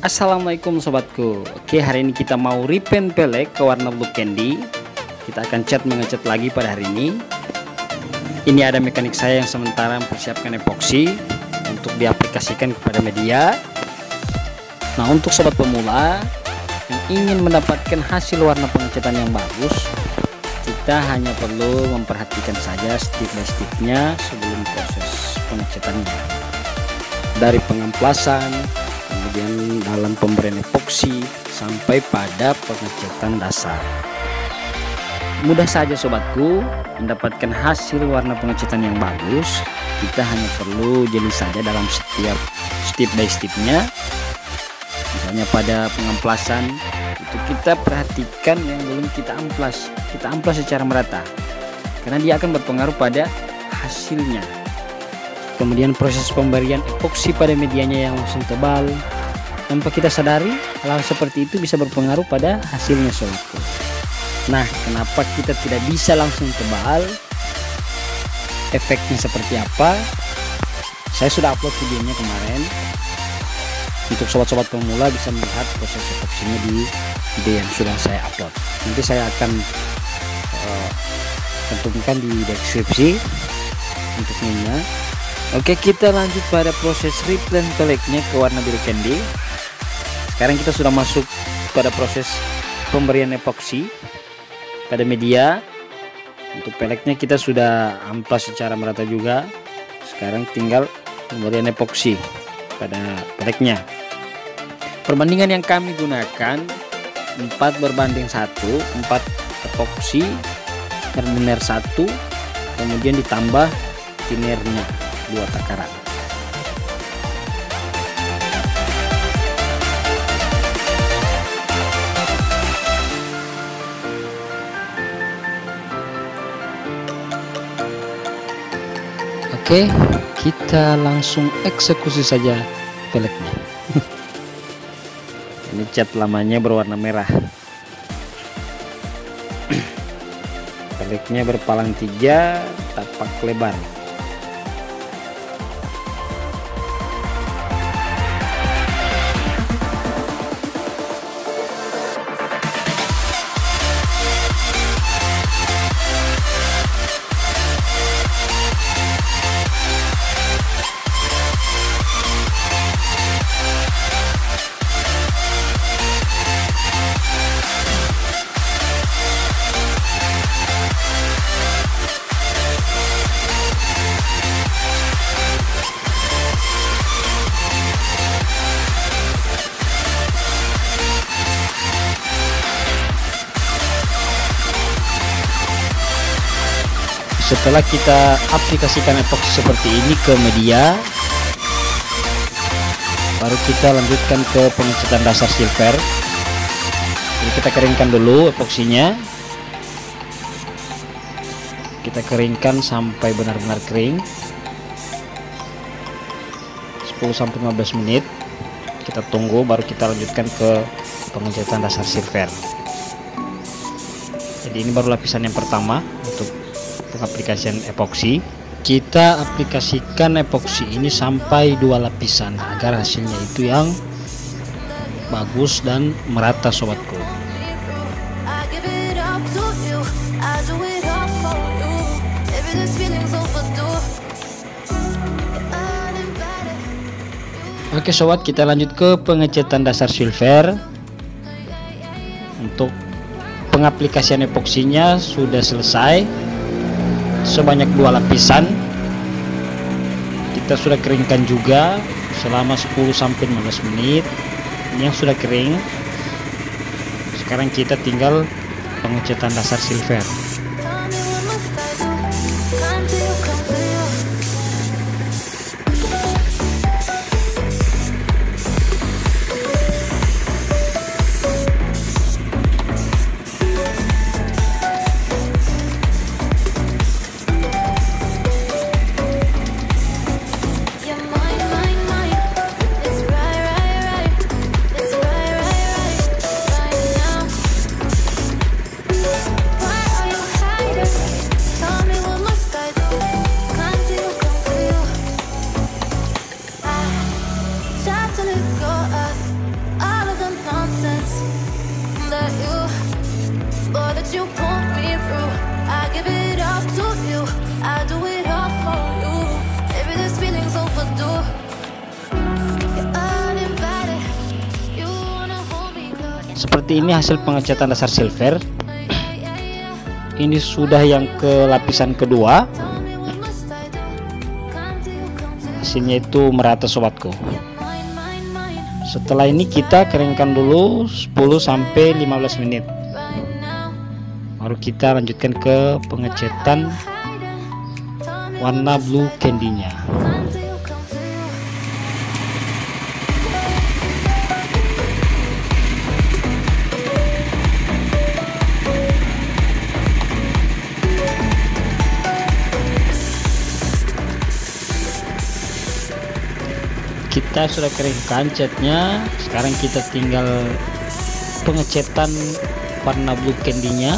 Assalamualaikum sobatku. Oke, hari ini kita mau repaint pelek ke warna blue candy. Kita akan mengecat lagi pada hari ini. Ini ada mekanik saya yang sementara mempersiapkan epoksi untuk diaplikasikan kepada media. Nah, untuk sobat pemula yang ingin mendapatkan hasil warna pengecatan yang bagus, kita hanya perlu memperhatikan saja step by stepnya sebelum proses pengecatannya, dari pengamplasan, kemudian dalam pemberian epoksi sampai pada pengecatan dasar. Mudah saja sobatku mendapatkan hasil warna pengecatan yang bagus. Kita hanya perlu jeli saja dalam setiap step by stepnya. Misalnya pada pengamplasan itu kita perhatikan yang belum kita amplas secara merata, karena dia akan berpengaruh pada hasilnya. Kemudian proses pemberian epoksi pada medianya yang langsung tebal, tanpa kita sadari hal seperti itu bisa berpengaruh pada hasilnya sobatku. Nah, kenapa kita tidak bisa langsung tebal? Efeknya seperti apa? Saya sudah upload videonya kemarin. Untuk sobat-sobat pemula bisa melihat proses epoksinya di video yang sudah saya upload. Nanti saya akan cantumkan di deskripsi untuk linknya. Oke, kita lanjut pada proses repaint peleknya ke warna biru candy. Sekarang kita sudah masuk pada proses pemberian epoksi pada media. Untuk peleknya kita sudah amplas secara merata juga. Sekarang tinggal pemberian epoksi pada peleknya. Perbandingan yang kami gunakan 4:1, 4 epoksi thinner 1, kemudian ditambah thinnernya 2 takaran. Oke, kita langsung eksekusi saja peleknya. Ini cat lamanya berwarna merah. Peleknya berpalang 3, tapak lebar. Setelah kita aplikasikan epoksi seperti ini ke media, baru kita lanjutkan ke pengecatan dasar silver. Jadi kita keringkan dulu epoksinya. Kita keringkan sampai benar-benar kering, 10-15 menit. Kita tunggu, baru kita lanjutkan ke pengecatan dasar silver. Jadi ini baru lapisan yang pertama untuk pengaplikasian epoksi. Kita aplikasikan epoksi ini sampai 2 lapisan agar hasilnya itu yang bagus dan merata sobatku. Oke sobat, kita lanjut ke pengecatan dasar silver. Untuk pengaplikasian epoksinya sudah selesai sebanyak 2 lapisan. Kita sudah keringkan juga selama 10-15 menit. Ini yang sudah kering. Sekarang kita tinggal pengecatan dasar silver. Seperti ini hasil pengecatan dasar silver. Ini sudah yang ke lapisan kedua. Hasilnya itu merata sobatku. Setelah ini kita keringkan dulu 10-15 menit. Baru kita lanjutkan ke pengecatan warna blue candy-nya. Kita sudah keringkan catnya, sekarang kita tinggal pengecatan warna blue candy-nya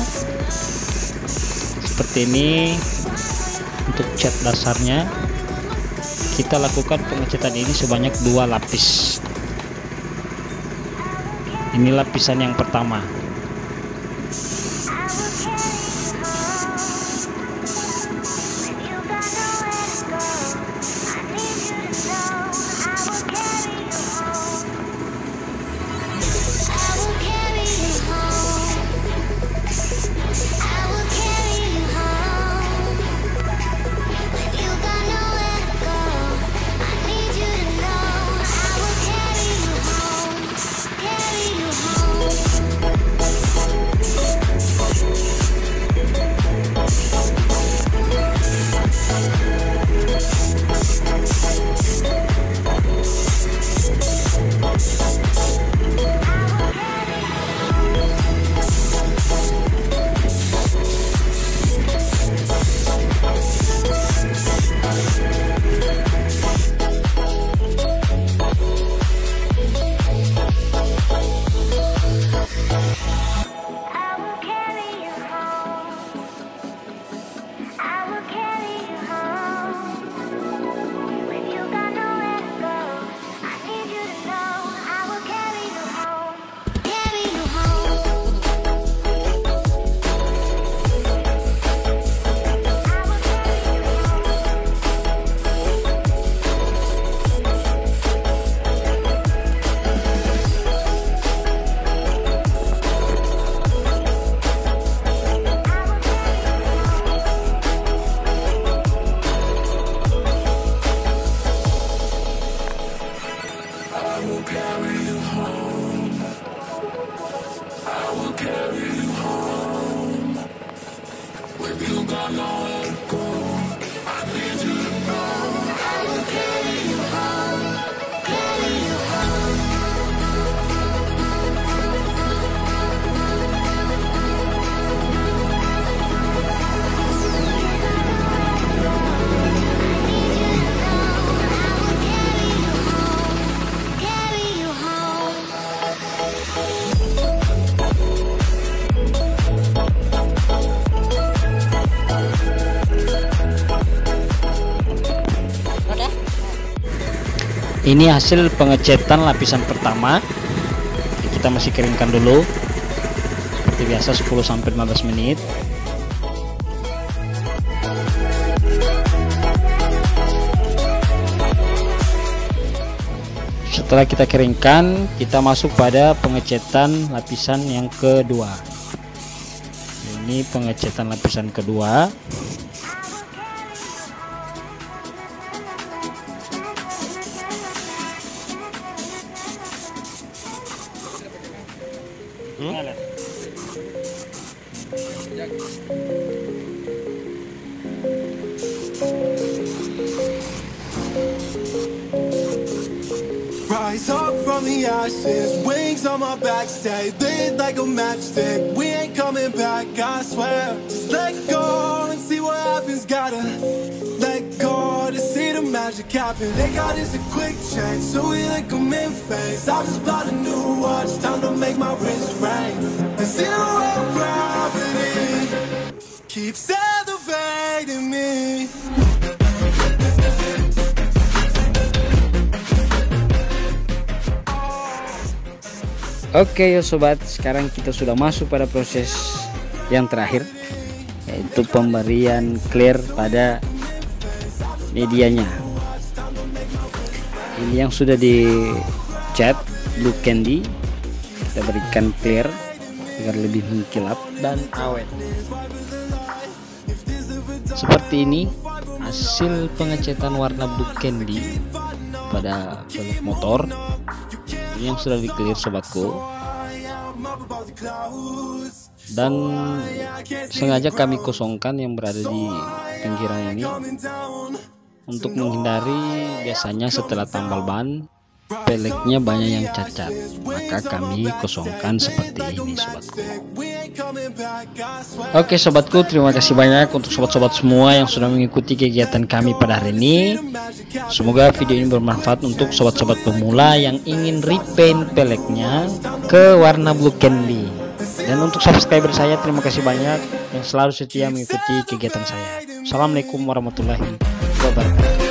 seperti ini. Untuk cat dasarnya kita lakukan pengecatan ini sebanyak 2 lapis. Ini lapisan yang pertama. Ini hasil pengecatan lapisan pertama. Kita masih keringkan dulu seperti biasa 10-15 menit. Setelah kita keringkan, kita masuk pada pengecatan lapisan yang kedua. Ini pengecatan lapisan kedua. Rise up from the ashes, wings on my back, stay lit like a matchstick. We ain't coming back, I swear. Just let go and see what happens. Gotta let go to see the magic happen. They got us a quick change, so we like them in phase. I just bought a new watch, time to make my wrist ring. The zero gravity keeps elevating me. Oke ya sobat, sekarang kita sudah masuk pada proses yang terakhir, yaitu pemberian clear pada medianya. Ini yang sudah dicat blue candy, kita berikan clear agar lebih mengkilap dan awet. Seperti ini hasil pengecetan warna blue candy pada velg motor ini yang sudah di clear sobatku, dan sengaja kami kosongkan yang berada di pinggiran ini untuk menghindari biasanya setelah tambal ban velgnya banyak yang cacat, maka kami kosongkan seperti ini sobatku. Oke sobatku, terima kasih banyak untuk sobat-sobat semua yang sudah mengikuti kegiatan kami pada hari ini. Semoga video ini bermanfaat untuk sobat-sobat pemula yang ingin repaint velgnya ke warna blue candy. Dan untuk subscriber saya, terima kasih banyak yang selalu setia mengikuti kegiatan saya. Assalamualaikum warahmatullahi wabarakatuh.